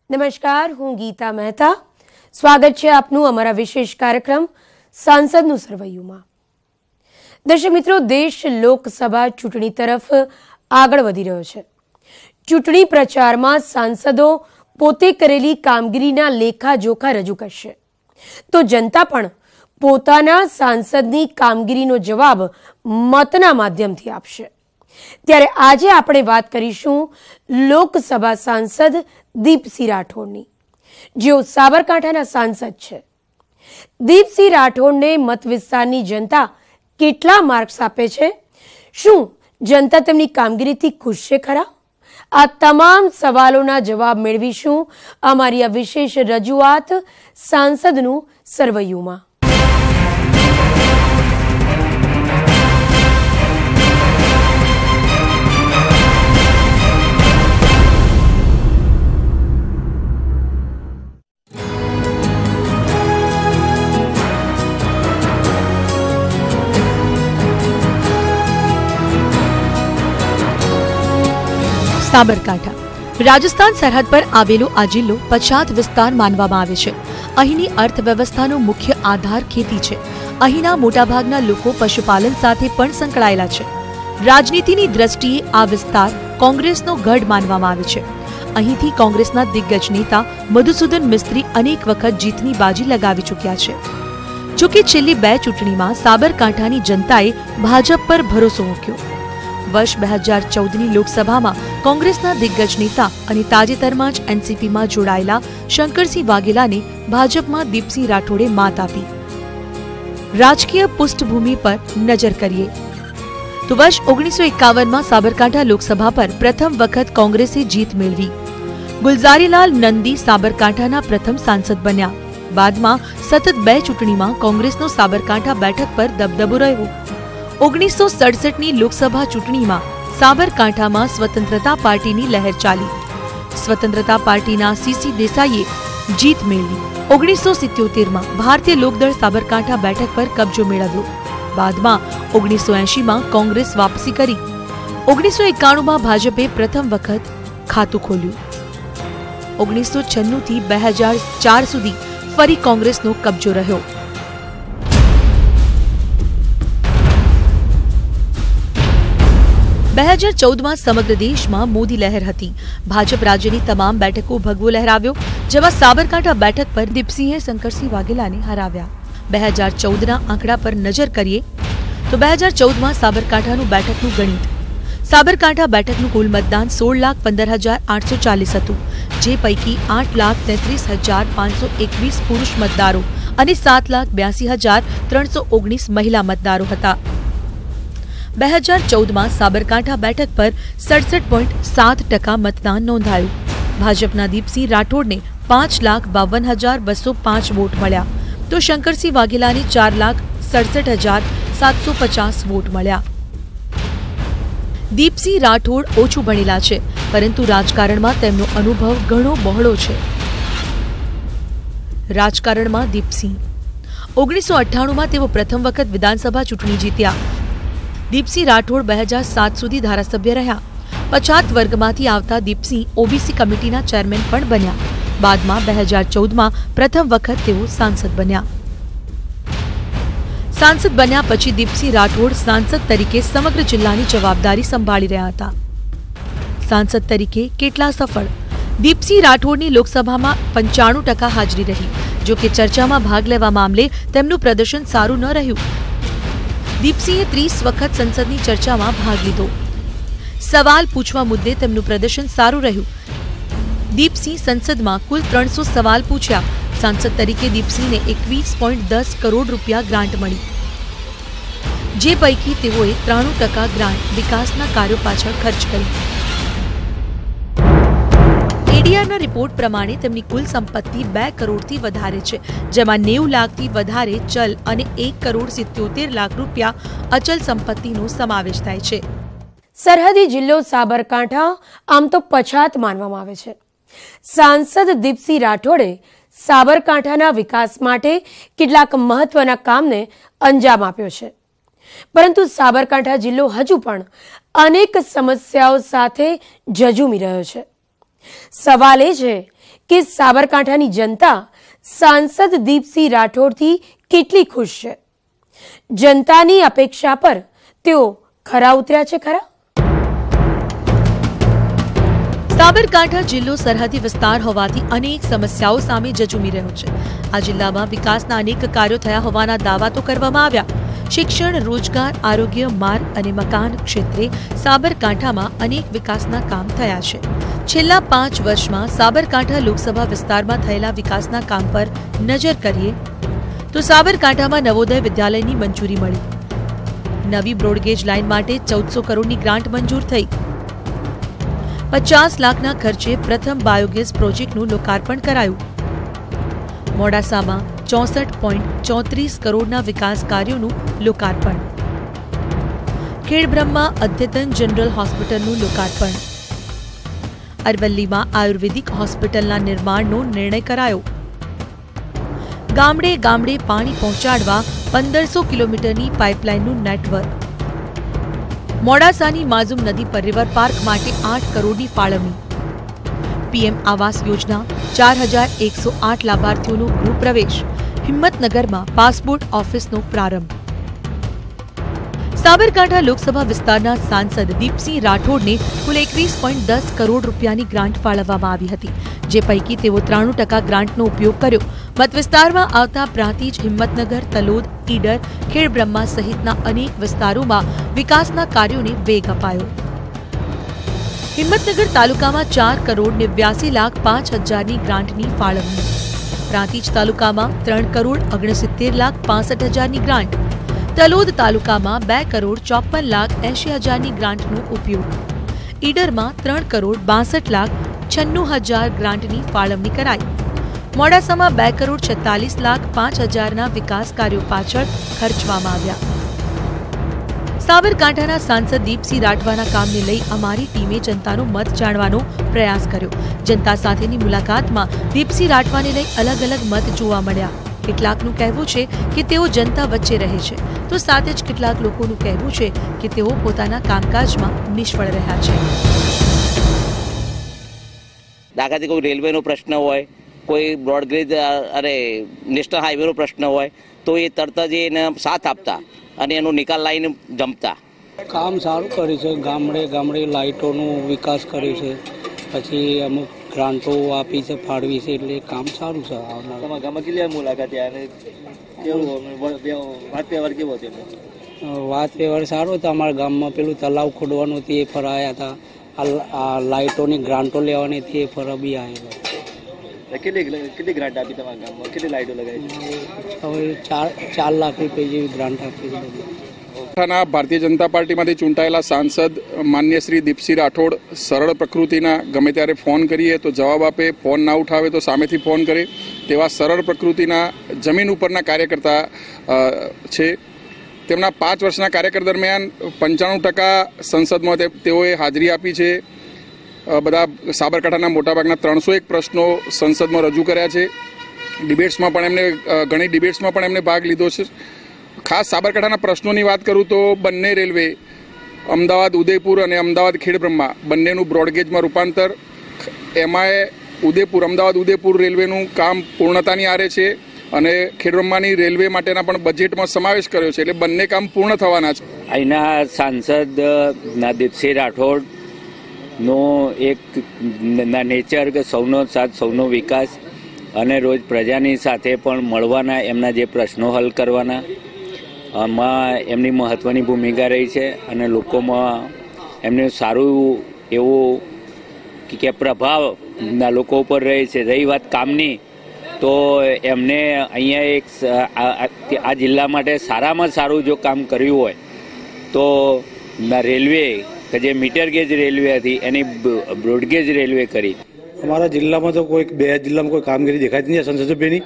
નમસ્કાર, હું ગીતા મહેતા. સ્વાગત છે આપનું અમારા વિશેષ કાર્યક્રમ સાંસદનું સરવૈયુમાં. દર્શક મિત્રો, દેશ લોકસભા ચૂંટણી તરફ આગળ વધી રહ્યો છે. ચૂંટણી પ્રચારમાં સાંસદો પોતે કરેલી કામગીરીના લેખાજોખા રજૂ કરશે, તો જનતા પણ પોતાના સાંસદની કામગીરીનો જવાબ મતના માધ્યમથી આપશે. ત્યારે આજે આપણે વાત કરીશું લોકસભા સાંસદ દીપસિંહ રાઠોડની, જેઓ સાબરકાંઠાના સાંસદ છે. દીપસિંહ રાઠોડને મત વિસ્તારની જનતા કેટલા માર્ક્સ આપે છે? શું જનતા તેમની કામગીરીથી ખુશ છે ખરા? આ તમામ સવાલોના જવાબ મેળવીશું અમારી આ વિશેષ રજૂઆત સાંસદનું સરવૈયુમાં. સાબરકાંઠા રાજસ્થાન સરહદ પર આવેલો આ જિલ્લો પછાત વિસ્તાર માનવામાં આવે છે. અહીંની અર્થવ્યવસ્થાનો મુખ્ય આધાર ખેતી છે. અહીંના મોટાભાગના લોકો પશુપાલન સાથે પણ સંકળાયેલા છે. રાજનીતિની દ્રષ્ટિએ આ વિસ્તાર કોંગ્રેસનો ગઢ માનવામાં આવે છે. અહીંથી કોંગ્રેસના દિગ્ગજ નેતા મધુસૂદન મિસ્ત્રી અનેક વખત જીતની બાજી લગાવી ચૂક્યા છે. જોકે છેલ્લી 2 ચૂંટણીમાં સાબરકાંઠાની જનતાએ ભાજપ પર ભરોસો મૂક્યો. વર્ષ 2014ની લોકસભામાં કોંગ્રેસના દિગ્ગજ નેતા અને તાજેતરમાં જ એનસીપીમાં જોડાયેલા શંકરસિંહ વાઘેલાને ભાજપમાં દીપસિંહ રાઠોડે માત આપી. રાજકીય પૃષ્ઠભૂમિ પર નજર કરીએ તો વર્ષ 1951માં સાબરકાંઠા લોકસભા પર પ્રથમ વખત કોંગ્રેસે જીત મેળવી. ગુલઝારીલાલ નંદી સાબરકાંઠાના પ્રથમ સાંસદ બન્યા. બાદમાં સતત 2 ચૂંટણીમાં કોંગ્રેસનો સાબરકાંઠા બેઠક પર દબદબો રહ્યો. 1967ની લોકસભા ચૂંટણીમાં સાબરકાંઠામાં સ્વતંત્રતા પાર્ટીની લહેર ચાલી. સ્વતંત્રતા પાર્ટીના સીસી દેસાઈએ જીત મેળવી. 1977માં ભારતીય લોકદળ સાબરકાંઠા બેઠક પર કબજો મેળવ્યો. બાદમાં 1980માં કોંગ્રેસ વાપસી કરી. 1991માં ભાજપે પ્રથમ વખત ખાતું ખોલ્યું. 1996થી 2004 સુધી ફરી કોંગ્રેસનો કબજો રહ્યો. 2014માં સમગ્ર દેશમાં મોદી લહેર હતી. ભાજપ રાજ્યની તમામ બેઠકો ભગવો લહેરાવ્યો. જેમાં સાબરકાંઠા બેઠક પર દીપસિંહે શંકરસિંહ વાઘેલાને હરાવ્યા. 2014ના આંકડા પર નજર કરીએ તો 2014માં સાબરકાંઠાનું બેઠકનું ગણિત. સાબરકાંઠા બેઠકનું કુલ મતદાન 16,15,840 હતું, જે પૈકી 8,33,521 પુરુષ મતદારો અને 7,82,319 મહિલા મતદારો હતા. 2014માં સાબરકાંઠા બેઠક પર 67.7% મતદાન નોંધાયું. ભાજપના દીપસિંહ રાઠોડને 5,52,205 વોટ મળ્યા, તો શંકરસિંહ વાઘેલાને 4,67,750 વોટ મળ્યા. દીપસિંહ રાઠોડ ઓછું ભણેલા છે, પરંતુ રાજકારણમાં તેમનો અનુભવ ઘણો બહોળો છે. રાજકારણમાં દીપસિંહ 1998માં તેઓ પ્રથમ વખત વિધાનસભા ચૂંટણી જીત્યા. દીપસિંહ રાઠોડ 2007 સુધી ધારાસભ્ય રહ્યા. પછાત વર્ગમાંથી આવતા દીપસિંહ ઓબીસી કમિટીના ચેરમેન પણ બન્યા. બાદમાં 2014માં પ્રથમ વખત તેઓ સાંસદ બન્યા. સાંસદ બન્યા પછી દીપસિંહ રાઠોડ સાંસદ તરીકે સમગ્ર જિલ્લાની જવાબદારી સંભાળી રહ્યા હતા. સાંસદ તરીકે કેટલા સફળ? દીપસિંહ રાઠોડની લોકસભામાં 95% હાજરી રહી. જો કે ચર્ચામાં ભાગ લેવા મામલે તેમનું પ્રદર્શન સારું ન રહ્યું. દીપસિંહે 30 વખત સંસદની ચર્ચામાં ભાગ લીધો. સવાલ પૂછવા મુદ્દે તેમનું પ્રદર્શન સારું રહ્યું. દીપસિંહ સંસદમાં કુલ 300 સવાલ પૂછ્યા. સાંસદ તરીકે દીપસિંહને 21.10 કરોડ રૂપિયા ગ્રાન્ટ મળી, જે પૈકી તેઓએ 93% ગ્રાન્ટ વિકાસના કાર્યો પાછળ ખર્ચ કરી. એડીઆરના રિપોર્ટ પ્રમાણે તેમની કુલ સંપત્તિ 2 કરોડથી વધારે છે, જેમાં 90 લાખથી વધારે ચલ અને 1,77 લાખ રૂપિયા અચલ સંપત્તિનો સમાવેશ થાય છે. સરહદી જિલ્લો સાબરકાંઠા આમ તો પછાત માનવામાં આવે છે. સાંસદ દીપસિંહ રાઠોડે સાબરકાંઠાના વિકાસ માટે કેટલાક મહત્વના કામને અંજામ આપ્યો છે, પરંતુ સાબરકાંઠા જિલ્લો હજુ પણ અનેક સમસ્યાઓ સાથે ઝઝૂમી રહ્યો છે. સવાલ એ છે કે સાબરકાંઠાની જનતા સાંસદ દીપસિંહ રાઠોડથી કેટલી ખુશ છે? જનતાની અપેક્ષા પર તેઓ ખરા ઉતર્યા છે ખરા? સાબરકાંઠા જિલ્લો સરહદી વિસ્તાર હોવાથી અનેક સમસ્યાઓ સામે ઝઝૂમી રહ્યો છે. આ જિલ્લામાં વિકાસના અનેક કાર્યો થયા હોવાના દાવા તો કરવામાં આવ્યા. શિક્ષણ, રોજગાર, આરોગ્ય, માર્ગ અને મકાન ક્ષેત્રે સાબરકાંઠામાં અનેક વિકાસના કામ થયા છે. છેલ્લા 5 વર્ષમાં સાબરકાંઠા લોકસભા વિસ્તારમાં થયેલા વિકાસના કામ પર નજર કરીએ તો સાબરકાંઠામાં નવોદય વિદ્યાલયની મંજૂરી મળી. નવી બ્રોડગેજ લાઇન માટે 1400 કરોડની ગ્રાન્ટ મંજૂર થઈ. 50 લાખના ખર્ચે પ્રથમ બાયોગેસ પ્રોજેક્ટનું લોકાર્પણ કરાયું. મોડાસામાં 64.34 કરોડના વિકાસ કાર્યોનું લોકાર્પણ. ખેડબ્રહ્મા અદ્યતન જનરલ હોસ્પિટલનું લોકાર્પણ. અરવલ્લીમાં આયુર્વેદિક હોસ્પિટલના નિર્માણનો નિર્ણય કરાયો. ગામડે ગામડે પાણી પહોંચાડવા 1500 કિલોમીટરની પાઇપલાઇનનું નેટવર્ક. મોડાસાની માઝુમ નદી પર રિવર પાર્ક માટે 8 કરોડની ફાળવણી. પીએમ આવાસ યોજના 4108 લાભાર્થીઓનો ગૃહપ્રવેશ. હિંમતનગરમાં પાસપોર્ટ ઓફિસનો પ્રારંભ. સાબરકાંઠા લોકસભા વિસ્તારના સાંસદ દીપસિંહ રાઠોડને કુલ 21.10 કરોડ રૂપિયાની ગ્રાન્ટ ફાળવવામાં આવી હતી, જે પૈકી તેઓ 93% ગ્રાન્ટનો ઉપયોગ કર્યો. મત વિસ્તારમાં આવતા પ્રાંતિજ, હિંમતનગર, તલોદ, ઈડર, ખેડબ્રહ્મા સહિતના અનેક વિસ્તારોમાં વિકાસના કાર્યોને વેગ અપાયો. હિંમતનગર તાલુકામાં 4,89,05,000ની ગ્રાન્ટની ફાળવણી. પ્રાંતિજ તાલુકામાં 3,69,65,000ની ગ્રાન્ટ. તલોદ તાલુકામાં 2,54,80,000ની ગ્રાન્ટનો ઉપયોગ. ઈડરમાં 3,62,96,000 ગ્રાન્ટની ફાળવણી કરાઈ. મોડાસામાં 2,46,05,000ના વિકાસ કાર્યો પાછળ ખર્ચવામાં આવ્યા. સાબરકાંઠાના સાંસદ દીપસિંહ રાઠવાના કામને લઈ અમારી ટીમે જનતાનો મત જાણવાનો પ્રયાસ કર્યો. જનતા સાથેની મુલાકાતમાં દીપસિંહ રાઠવાને લઈ અલગ અલગ મત જોવા મળ્યા. કેટલાકનું કહેવું છે કે તેઓ જનતા વચ્ચે રહે છે, તો સાથે જ કેટલાક લોકોનું કહેવું છે કે તેઓ પોતાના કામકાજમાં નિષ્ફળ રહ્યા છે. દાખલાથી કોઈ રેલવેનો પ્રશ્ન હોય, કોઈ બ્રોડગેજ નેશનલ હાઈવેનો પ્રશ્ન હોય તો એ તરત જ એને સાથ આપતા અને એનો નિકાલ લાવીને જમતા. કામ સારું કર્યું છે. ગામડે ગામડે લાઇટોનો વિકાસ કર્યો છે. પછી અમુક ગ્રાન્ટો આપી છે, ફાળવી છે, એટલે કામ સારું છે. તમારા ગામમાં કેટલી મુલાકાત અને કેવું વાત વ્યવહાર કેવો છે? વાત વ્યવહાર સારો હતો. અમારા ગામમાં પેલું તલાવ ખોદવાનું હતી, એ ફરાયા હતા. આ લાઇટોની ગ્રાન્ટો લેવાની હતી, એ ફરા બી આવેલા. કેટલી ગ્રાન્ટ આપી તમારા ગામમાં? કેટલી લાઇટો લગાવી? હવે 4 લાખ રૂપિયા જેવી ગ્રાન્ટ આપી છે. ભારતીય જનતા પાર્ટીમાંથી ચૂંટાયેલા સાંસદ માન્ય શ્રી દીપસિંહ રાઠોડ સરળ પ્રકૃતિના, ગમે ત્યારે ફોન કરીએ તો જવાબ આપે, ફોન ના ઉઠાવે તો સામેથી ફોન કરે તેવા સરળ પ્રકૃતિના જમીન ઉપરના કાર્યકર્તા છે. તેમના 5 વર્ષના કાર્યકાળ દરમિયાન 95% સંસદમાં તેઓએ હાજરી આપી છે. બધા સાબરકાંઠાના મોટાભાગના 301 પ્રશ્નો સંસદમાં રજૂ કર્યા છે. ડિબેટ્સમાં પણ ઘણી ડિબેટ્સમાં પણ એમને ભાગ લીધો છે. ખાસ સાબરકાંઠાના પ્રશ્નોની વાત કરું તો બંને રેલવે, અમદાવાદ ઉદયપુર અને અમદાવાદ ખેડબ્રહ્મા બંનેનું બ્રોડગેજમાં રૂપાંતર, એમાં અમદાવાદ ઉદયપુર રેલવેનું કામ પૂર્ણતાની આરે છે અને ખેડબ્રહ્માની રેલવે માટેના પણ બજેટમાં સમાવેશ કર્યો છે, એટલે બંને કામ પૂર્ણ થવાના છે. અહીંના સાંસદ દીપસિંહ રાઠોડનો એક નેચર કે સૌનો સાથ, સૌનો વિકાસ અને રોજ પ્રજાની સાથે પણ મળવાના, એમના જે પ્રશ્નો હલ કરવાના, આમાં એમની મહત્વની ભૂમિકા રહી છે અને લોકોમાં એમને સારું એવું કે પ્રભાવ લોકો ઉપર રહે છે. રહી વાત કામની, તો એમને અહીંયા એક આ જિલ્લા માટે સારામાં સારું જો કામ કર્યું હોય તો રેલવે કે જે મીટર ગેજ રેલવે હતી એની બ્રોડગેજ રેલવે કરી. અમારા જિલ્લામાં તો કોઈ 2 જિલ્લામાં કોઈ કામગીરી દેખાતી નથી. સંસદસભ્યની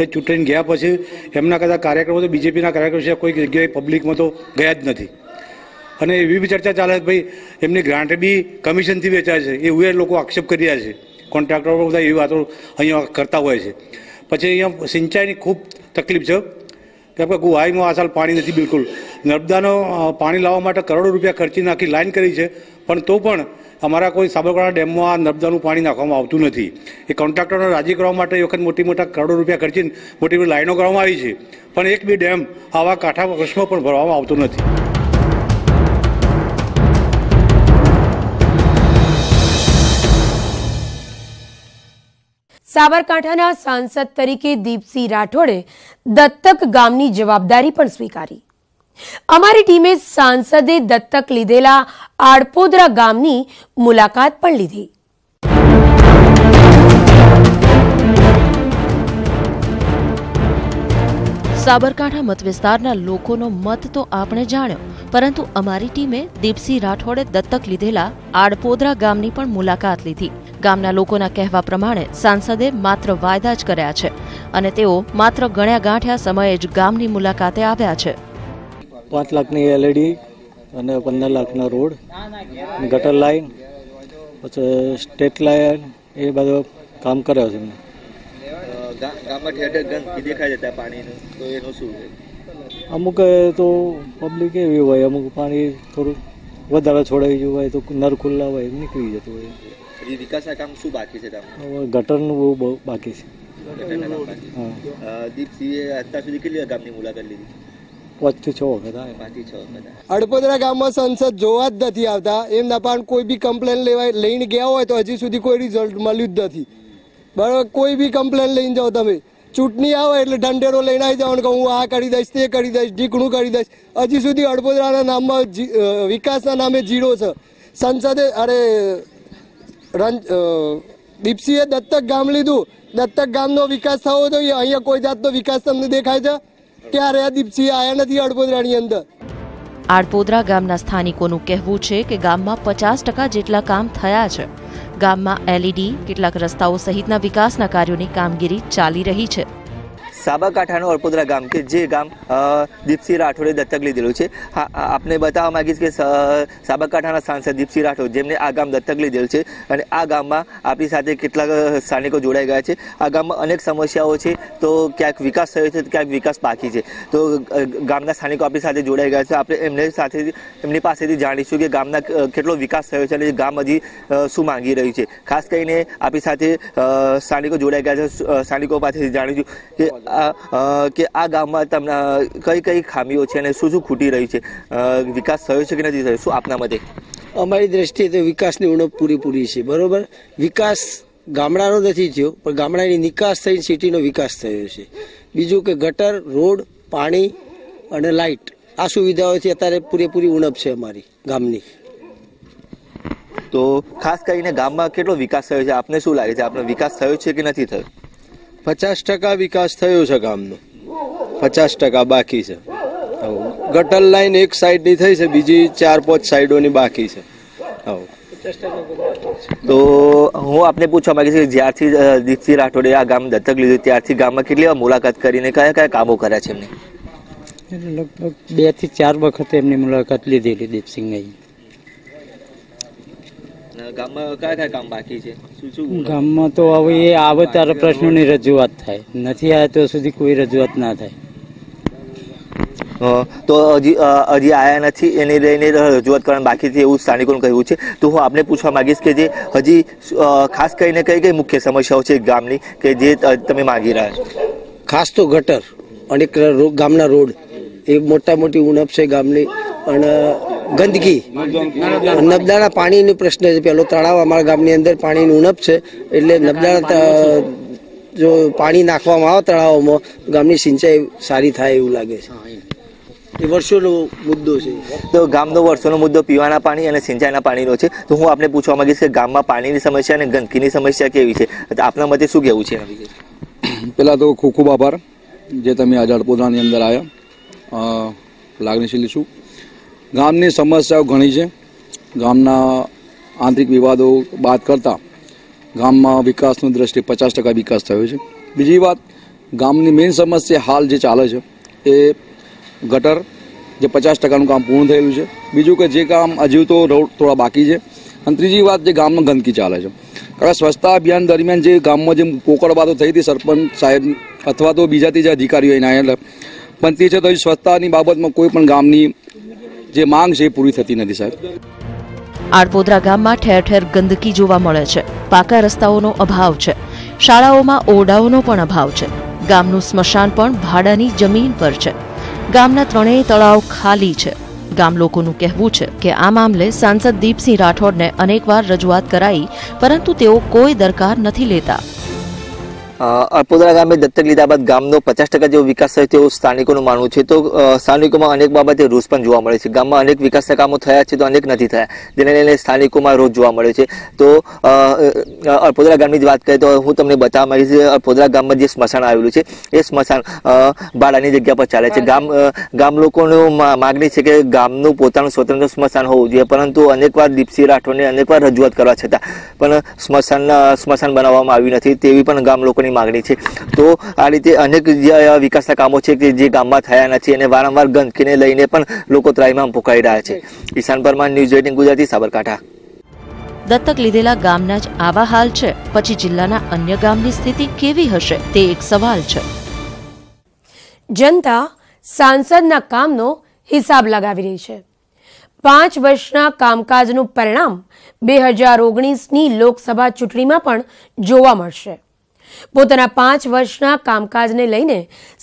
એ ચૂંટણી ગયા પછી એમના કદાચ કાર્યક્રમો તો બીજેપીના કાર્યક્રમ છે, કોઈ જગ્યાએ પબ્લિકમાં તો ગયા જ નથી. અને એવી બી ચર્ચા ચાલે ભાઈ એમની ગ્રાન્ટ બી કમિશનથી વેચાય છે, એવું એ લોકો આક્ષેપ કરી રહ્યા છે. કોન્ટ્રાક્ટરો બધા એવી વાતો અહીંયા કરતા હોય છે. પછી અહીંયા સિંચાઈની ખૂબ તકલીફ છે, કેમ કે ગુહાઈમાં આ સાલ પાણી નથી બિલકુલ. નર્મદાનો પાણી લાવવા માટે કરોડો રૂપિયા ખર્ચી નાખી લાઈન કરી છે, પણ તો પણ અમારા કોઈ સાબરકાંઠા ડેમમાં આ નર્મદાનું પાણી નાખવામાં આવતું નથી. એ કોન્ટ્રાક્ટરને રાજી કરવા માટે એ વખત મોટા કરોડો રૂપિયા ખર્ચીને મોટી મોટી લાઈનો કરવામાં આવી છે, પણ એક બી ડેમ આવા કાંઠા વર્ષમાં પણ ભરવામાં આવતો નથી. સાબરકાંઠાના સાંસદ તરીકે દીપસિંહ રાઠોડે દત્તક ગામની જવાબદારી પણ સ્વીકારી. અમારી ટીમે સાંસદે દત્તક લીધેલા આડપોદરા ગામની મુલાકાત પણ લીધી. સાબરકાંઠા મત વિસ્તારના લોકોનો મત તો આપણે જાણ્યો, પરંતુ અમારી ટીમે દીપસિંહ રાઠોડે દત્તક લીધેલા આડપોદરા ગામની પણ મુલાકાત લીધી. ગામના લોકોના કહેવા પ્રમાણે સાંસદે માત્ર વાયદા જ કર્યા છે અને તેઓ માત્ર ગણ્યા ગાંઠ્યા સમયે જ ગામની મુલાકાતે આવ્યા છે. 5 લાખની LED અને 15 લાખના રોડ, ગટર લાઈન, પછી સ્ટેટ લાઈન, એ બધું કામ કર્યો છે. ગામમાં ઠેર ઠેર ગંદકી દેખાય છે પાણીનું, તો એનું શું છે? અમુક તો પબ્લિક એવી હોય, અમુક પાણી થોડું વધારે છોડાઈ ગયું હોય તો નર ખુલ્લા હોય નીકળી જતું હોય. વિકાસના કામ શું બાકી છે? ગટરનું બહુ બાકી છે. દીપસિંહે અત્યાર સુધી કેટલી ગામની મુલાકાત લીધી? 5 થી 6 વખત. આડપોદરા ગામમાં સંસદ જોવા જ નથી આવતા. એમના પણ કોઈ બી કમ્પ્લેન લઈને ગયા હોય તો હજી સુધી કોઈ રિઝલ્ટ મળ્યું જ નથી. બરાબર, કોઈ બી કમ્પ્લેન લઈને જાઓ તમે, ચૂંટણી આવે એટલે ઢંઢેરો લઈને આવી જવાનું કે હું આ કરી દઈશ, તે કરી દઈશ, ઢીકણું કરી દઈશ. હજી સુધી આડપોદરાના નામમાં વિકાસના નામે જીરો છે. સંસદે દીપસિંહે દત્તક ગામ લીધું, દત્તક ગામનો વિકાસ થવો જોઈએ. અહીંયા કોઈ જાતનો વિકાસ તમને દેખાય છે? ક્યારે આ દીપસિંહ આયા નથી આડપોદરાની અંદર. આડપોદરા ગામના સ્થાનિકોનું કહેવું છે કે ગામમાં 50% જેટલા કામ થયા છે. ગામમાં LED, કેટલાક રસ્તાઓ સહિતના વિકાસના કાર્યોની કામગીરી ચાલી રહી છે. સાબરકાંઠાનું આડપોદરા ગામ કે જે ગામ દીપસિંહ રાઠોડે દત્તક લીધેલું છે. હા, આપને બતાવવા માંગીશ કે સાબરકાંઠાના સાંસદ દીપસિંહ રાઠોડ જેમને આ ગામ દત્તક લીધેલું છે અને આ ગામમાં આપણી સાથે કેટલાક સ્થાનિકો જોડાઈ ગયા છે. આ ગામમાં અનેક સમસ્યાઓ છે, તો ક્યાંક વિકાસ થયો છે, ક્યાંક વિકાસ બાકી છે. તો ગામના સ્થાનિકો આપણી સાથે જોડાઈ ગયા છે. આપણે એમની પાસેથી જાણીશું કે ગામના કેટલો વિકાસ થયો છે અને ગામ હજી શું માંગી રહ્યું છે. ખાસ કરીને આપણી સાથે સ્થાનિકો જોડાઈ ગયા છે. સ્થાનિકો પાસેથી જાણીશું કે આ ગામમાં તમને કઈ કઈ ખામીઓ છે અને શું શું ખૂટી રહ્યું છે, વિકાસ થયો છે કે નથી થયો, શું આપના મતે? અમારી દ્રષ્ટિએ તો વિકાસની ઉણપ પૂરી છે. બરોબર, વિકાસ ગામડાનો નથી થયો, પણ ગામડાની નિકાસ થઈ સિટીનો વિકાસ થયો છે. બીજું કે ગટર, રોડ, પાણી અને લાઇટ, આ સુવિધાઓથી અત્યારે પૂરેપૂરી ઉણપ છે અમારી ગામની. તો ખાસ કરીને ગામમાં કેટલો વિકાસ થયો છે? આપને શું લાગે છે, આપનો વિકાસ થયો છે કે નથી થયો? 50% વિકાસ થયો છે ગામનો, 50% બાકી છે. ગટર લાઈન એક સાઈડની થઈ છે, બીજી 4-5 સાઈડોની બાકી છે. તો હું આપને પૂછવા માંગીશ કે જ્યારથી દીપસિંહ રાઠોડે આ ગામ દત્તક લીધું ત્યારથી ગામમાં કેટલી વાર મુલાકાત કરીને કયા કયા કામો કર્યા છે એમને? લગભગ 2 થી 4 વખત એમની મુલાકાત લીધેલી દીપસિંહે. ગામમાં કયા કયા કામ બાકી છે? ગામમાં તો હવે એ આવે ત્યારે પ્રશ્નોની રજૂઆત થાય, નથી આવે તો સુધી કોઈ રજૂઆત ના થાય. તો હજી આયા નથી, એને લઈને રજૂઆત કરવાની બાકી છે એવું સ્થાનિકોનું કહેવું છે. તો હું આપને પૂછવા માંગીશ કે જે હજી ખાસ કરીને કઈ કઈ મુખ્ય સમસ્યાઓ છે ગામની કે જે તમે માંગી રહ્યા છો? ખાસ તો ગટર અને ગામના રોડ, એ મોટી ઉણપ છે ગામની. અને ગંદકી, નબદાણા પાણીનો પ્રશ્ન છે. પેલો તળાવ અમારા ગામની અંદર પાણીની ઉણપ છે, એટલે નબદાણા જો પાણી નાખવામાં આવે તળાવોમાં, ગામની સિંચાઈ સારી થાય એવું લાગે છે. એ વર્ષોનો મુદ્દો છે. તો ગામનો વર્ષોનો મુદ્દો પીવાના પાણી અને સિંચાઈના પાણીનો છે. તો હું આપને પૂછવા માંગીશ કે ગામમાં પાણીની સમસ્યા અને ગંદકીની સમસ્યા કેવી છે, આપના મતે શું કહેવું છે? પહેલાં તો ખૂબ ખૂબ આભાર જે તમે આજે આડપોદરાની અંદર આવ્યા. લાગણીશીલ છું. ગામની સમસ્યાઓ ઘણી છે. ગામના આંતરિક વિવાદો બાદ કરતાં ગામમાં વિકાસની દ્રષ્ટિએ 50% વિકાસ થયો છે. બીજી વાત, ગામની મેઇન સમસ્યા હાલ જે ચાલે છે એ ગટર, જે 50%નું કામ પૂર્ણ થયેલું છે. બીજું કે જે કામ હજુ તો રોડ થોડા બાકી છે. અને ત્રીજી વાત, જે ગામમાં ગંદકી ચાલે છે. કારણ સ્વચ્છતા અભિયાન દરમિયાન જે ગામમાં જે કોકડબાતો થઈ હતી સરપંચ સાહેબ અથવા તો બીજા ત્રીજા અધિકારીઓ એના એટલે પણ તે છે તો સ્વચ્છતાની બાબતમાં કોઈ પણ ગામની જે માંગ છે એ પૂરી થતી નથી સાહેબ. આડપોદરા ગામમાં ઠેર ઠેર ગંદકી જોવા મળે છે, પાકા રસ્તાઓનો અભાવ છે, શાળાઓમાં ઓરડાઓનો પણ અભાવ છે, ગામનું સ્મશાન પણ ભાડાની જમીન પર છે, ગામના ત્રણેય તળાવ ખાલી છે. ગામ લોકોનું કહેવું છે કે આ મામલે સાંસદ દીપસિંહ રાઠોડને અનેકવાર રજૂઆત કરાઈ, પરંતુ તેઓ કોઈ દરકાર નથી લેતા. અડપોદરા ગામે દત્તક લીધા બાદ ગામનો 50% જેવો વિકાસ થયો તેવું સ્થાનિકોનું માનવું છે. તો સ્થાનિકોમાં અનેક બાબતે રોષ પણ જોવા મળે છે. ગામમાં અનેક વિકાસના કામો થયા છે તો અનેક નથી થયા, જેને લઈને સ્થાનિકોમાં રોષ જોવા મળે છે. તો અડપોદરા ગામની જ વાત કરીએ તો હું તમને બતાવવા માંગીશ કે અડપોદરા ગામમાં જે સ્મશાન આવેલું છે એ સ્મશાન ભાડાની જગ્યા પર ચાલે છે. ગામ લોકોનું માગણી છે કે ગામનું પોતાનું સ્વતંત્ર સ્મશાન હોવું જોઈએ, પરંતુ અનેકવાર દીપસિંહ રાઠોડને અનેકવાર રજૂઆત કરવા છતાં પણ સ્મશાન બનાવવામાં આવ્યું નથી તેવી પણ ગામ લોકોની માગણી છે. તો આ રીતે અનેક વિકાસના કામો છે કે જે ગામમાં થયા નથી અને વારંવાર ગંદકીને લઈને પણ લોકો ત્રાહિમામ પુકારી રહ્યા છે. ઈશાન પરમાર, ન્યૂઝ 18 ગુજરાતી, સાબરકાંઠા. દત્તક લીધેલા ગામના જ આવા હાલ છે, પછી જિલ્લાના અન્ય ગામની સ્થિતિ કેવી હશે તે એક સવાલ છે. જનતા સાંસદના કામનો હિસાબ લગાવી રહી છે. 5 વર્ષના કામકાજનું પરિણામ 2019ની લોકસભા ચૂંટણીમાં પણ જોવા મળશે. પોતાના 5 વર્ષના કામકાજને લઈને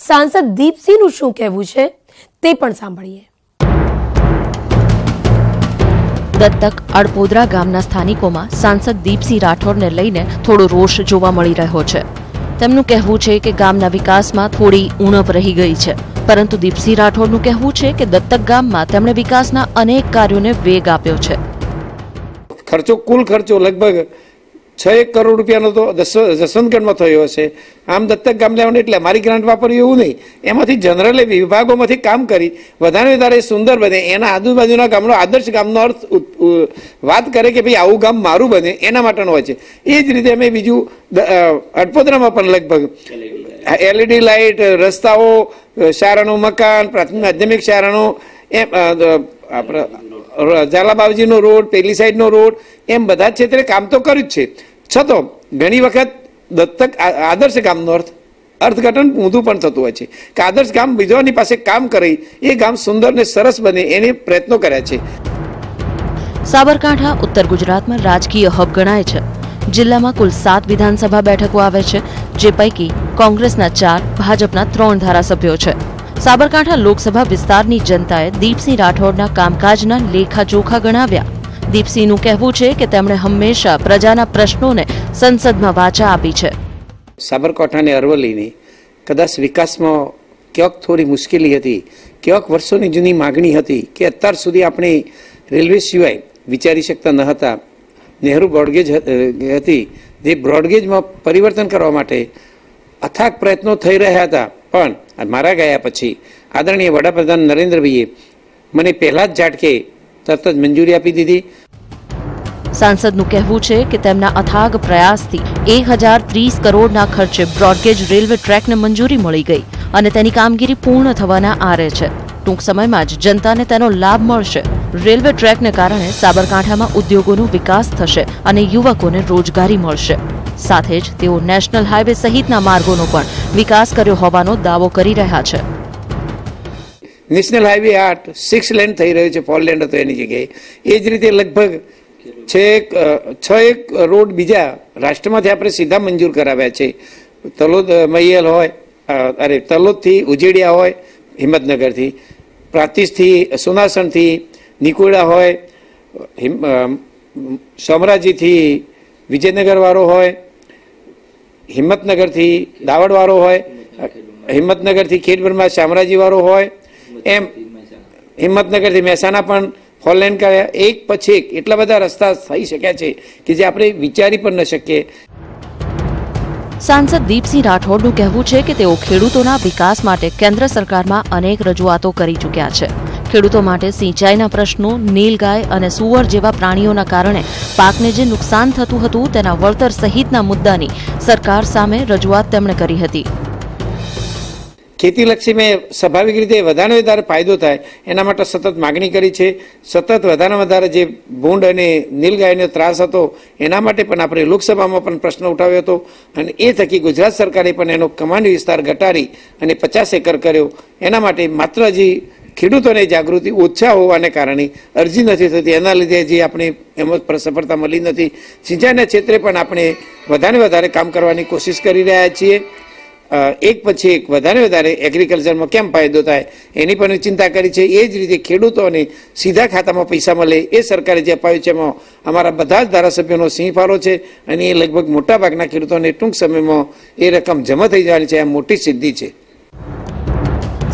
સાંસદ દીપસિંહનું શું કહેવું છે તે પણ સાંભળીએ. દત્તક અડપોદરા ગામના સ્થાનિકોમાં સાંસદ દીપસિંહ રાઠોડને લઈને થોડો રોષ જોવા મળી રહ્યો છે. તેમનું કહેવું છે કે ગામના વિકાસમાં થોડી ઉણપ રહી ગઈ છે, પરંતુ દીપસિંહ રાઠોડનું કહેવું છે કે દત્તક ગામમાં તેમણે વિકાસના અનેક કાર્યોને વેગ આપ્યો છે. કુલ ખર્ચો લગભગ 6 કરોડ રૂપિયાનો તો જસવંતગઢમાં થયો હશે. આમ દત્તક ગામ લેવાનું એટલે મારી ગ્રાન્ટ વાપરવી એવું નહીં, એમાંથી જનરલી વિભાગોમાંથી કામ કરી વધારે સુંદર બને, એના આજુબાજુના ગામનો આદર્શ ગામનો અર્થ વાત કરે કે ભાઈ આવું ગામ મારું બને એના માટેનો હોય છે. એ જ રીતે અમે બીજું અડપોદરામાં પણ લગભગ LED લાઇટ, રસ્તાઓ, શાળાનું મકાન, પ્રાથમિક માધ્યમિક શાળાનો, એમ ઝાલા બાવજીનો રોડ, પેલી સાઈડનો રોડ, એમ બધા જ ક્ષેત્રે કામ તો કર્યું જ છે. છતાં ઘણી વખત દત્તક આદર્શ ગામનો અર્થઘટન ઊંધું પણ થતું હોય છે કે આદર્શ ગામ બીજાની પાસે કામ કરી એ ગામ સુંદર ને સરસ બને એને પ્રયત્નો કર્યા છે. સાબરકાંઠા ઉત્તર ગુજરાતમાં રાજકીય હબ ગણાય છે. જિલ્લામાં કુલ 7 વિધાનસભા બેઠકો આવે છે, જે પૈકી કોંગ્રેસના 4, ભાજપના 3 ધારાસભ્યો છે. સાબરકાંઠા લોકસભા વિસ્તારની જનતાએ દીપસિંહ રાઠોડના કામકાજના લેખાજોખા ગણાવ્યા. દીપસિંહનું કહેવું છે કે તેમણે હંમેશા પ્રજાના પ્રશ્નોને સંસદમાં વાચા આપી છે. સાબરકાંઠા અને અરવલ્લીની કદાચ વિકાસમાં ક્યાંક થોડી મુશ્કેલી હતી, ક્યાંક વર્ષોની જૂની માગણી હતી કે અત્યાર સુધી આપણે રેલવે સિવાય વિચારી શકતા ન હતા. નહેરુ બ્રોડગેજ હતી, જે બ્રોડગેજમાં પરિવર્તન કરવા માટે અથાગ પ્રયત્નો થઈ રહ્યા હતા, પણ મારા ગયા પછી આદરણીય વડાપ્રધાન નરેન્દ્રભાઈએ મને પહેલા જ ઝાટકે તરત જ મંજૂરી આપી દીધી. સાંસદનું કહેવું છે કે તેમના અથાગ પ્રયાસથી 1030 કરોડના ખર્ચે બ્રોડગેજ રેલવે ટ્રેકને મંજૂરી મળી ગઈ અને તેની કામગીરી પૂર્ણ થવાના આરે છે. ટૂંક સમયમાં જ જનતાને તેનો લાભ મળશે. રેલવે ટ્રેકને કારણે સાબરકાંઠામાં ઉદ્યોગોનો વિકાસ થશે અને યુવકોને રોજગારી મળશે. સાથે જ તેઓ નેશનલ હાઈવે સહિતના માર્ગોનો પણ વિકાસ કર્યો હોવાનો દાવો કરી રહ્યા છે. નેશનલ હાઈવે 8 6 લેન થઈ રહ્યો છે, 4 લેન હતો એની જગ્યાએ. એ જ રીતે લગભગ 6 રોડ બીજા રાષ્ટ્રમાંથી આપણે સીધા મંજૂર કરાવ્યા છે. તલોદ મૈયલ હોય, તલોદથી ઉજેડિયા હોય, હિંમતનગરથી, પ્રાતિશથી સોનાસણથી નિકોડા હોય, શામરાજીથી વિજયનગર વાળો હોય, હિંમતનગરથી દાવડ વાળો હોય, હિંમતનગરથી ખેડબ્રહ્મા શામરાજી વાળો હોય, એમ હિંમતનગરથી મહેસાણા પણ 4 લેન કર્યા. એક પછી એક એટલા બધા રસ્તા થઈ શક્યા છે કે જે આપણે વિચારી પણ ન શકીએ. સાંસદ દીપસિંહ રાઠોડનું કહેવું છે કે તેઓ ખેડૂતોના વિકાસ માટે કેન્દ્ર સરકારમાં અનેક રજૂઆતો કરી ચૂક્યા છે. ખેડૂતો માટે સિંચાઈના પ્રશ્નો, નીલગાય અને સુવર જેવા પ્રાણીઓના કારણે પાકને જે નુકસાન થતું હતું તેના વળતર સહિતના મુદ્દાની સરકાર સામે રજૂઆત તેમણે કરી હતી. ખેતીલક્ષી મેં સ્વાભાવિક રીતે વધારે ફાયદો થાય એના માટે સતત માગણી કરી છે. સતત વધારે જે ભૂંડ અને નીલગાયનો ત્રાસ હતો એના માટે પણ આપણે લોકસભામાં પણ પ્રશ્ન ઉઠાવ્યો હતો અને એ થકી ગુજરાત સરકારે પણ એનો કમાન્ડ વિસ્તાર ઘટાડી અને 50 એકર કર્યો. એના માટે માત્ર હજી ખેડૂતોને જાગૃતિ ઓછા હોવાને કારણે અરજી નથી થતી, એના લીધે જે આપણે એમાં સફળતા મળી નથી. સિંચાઈના ક્ષેત્રે પણ આપણે વધારે કામ કરવાની કોશિશ કરી રહ્યા છીએ. એક પછી એક વધારે એગ્રીકલ્ચરમાં કેમ ફાયદો થાય એની પણ ચિંતા કરી છે. એ જ રીતે ખેડૂતોને સીધા ખાતામાં પૈસા મળે એ સરકારે જે અપાયું છે એમાં અમારા બધા જ ધારાસભ્યોનો સિંહ ફાળો છે અને એ લગભગ મોટાભાગના ખેડૂતોને ટૂંક સમયમાં એ રકમ જમા થઈ જવાની છે. આ મોટી સિદ્ધિ છે.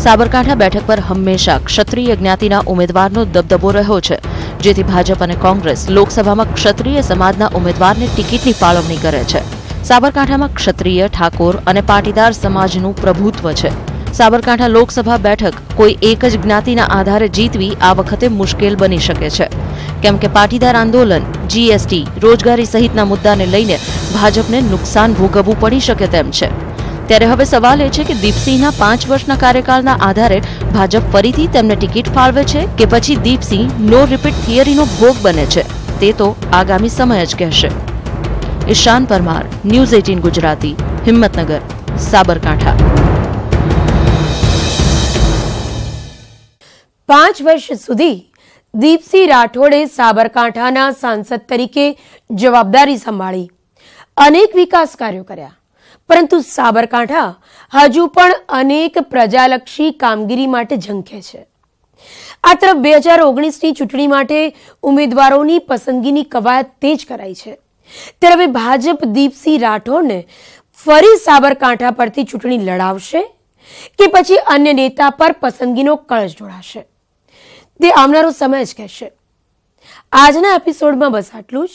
સાબરકાંઠા બેઠક પર હંમેશા ક્ષત્રિય જ્ઞાતિના ઉમેદવારનો દબદબો રહ્યો છે, જેથી ભાજપ અને કોંગ્રેસ લોકસભામાં ક્ષત્રિય સમાજના ઉમેદવારને ટિકિટની ફાળવણી કરે છે. સાબરકાંઠામાં ક્ષત્રિય, ઠાકોર અને પાટીદાર સમાજનું પ્રભુત્વ છે. સાબરકાંઠા લોકસભા બેઠક કોઈ એક જ જ્ઞાતિના આધારે જીતવી આ વખતે મુશ્કેલ બની શકે છે, કેમ કે પાટીદાર આંદોલન, જીએસટી, રોજગારી સહિતના મુદ્દાને લઈને ભાજપને નુકસાન ભોગવવું પડી શકે તેમ છે. ત્યારે હવે સવાલ એ છે કે દીપસિંહના 5 વર્ષના કાર્યકાળના આધારે ભાજપ ફરીથી તેમને ટિકિટ ફાળવે છે કે પછી દીપસિંહ નો રિપીટ થિયરીનો ભોગ બને છે, તે તો આગામી સમય જ કહેશે. ઈશાન પરમાર, ન્યૂઝ 18 ગુજરાતી, હિંમતનગર, સાબરકાંઠા. 5 વર્ષ સુધી દીપસિંહ રાઠોડે સાબરકાંઠાના સાંસદ તરીકે જવાબદારી સંભાળી, અનેક વિકાસ કાર્યો કર્યા, પરંતુ સાબરકાંઠા હજુ પણ અનેક પ્રજાલક્ષી કામગીરી માટે ઝંખે છે. આ તરફ 2019ની ચૂંટણી માટે ઉમેદવારોની પસંદગીની કવાયત તેજ કરાઈ છે. ત્યારે હવે ભાજપ દીપસિંહ રાઠોડને ફરી સાબરકાંઠા પરથી ચૂંટણી લડાવશે કે પછી અન્ય નેતા પર પસંદગીનો કળશ ઢોળાશે, તે આવનારો સમય જ કહેશે. આજના એપિસોડમાં બસ આટલું જ.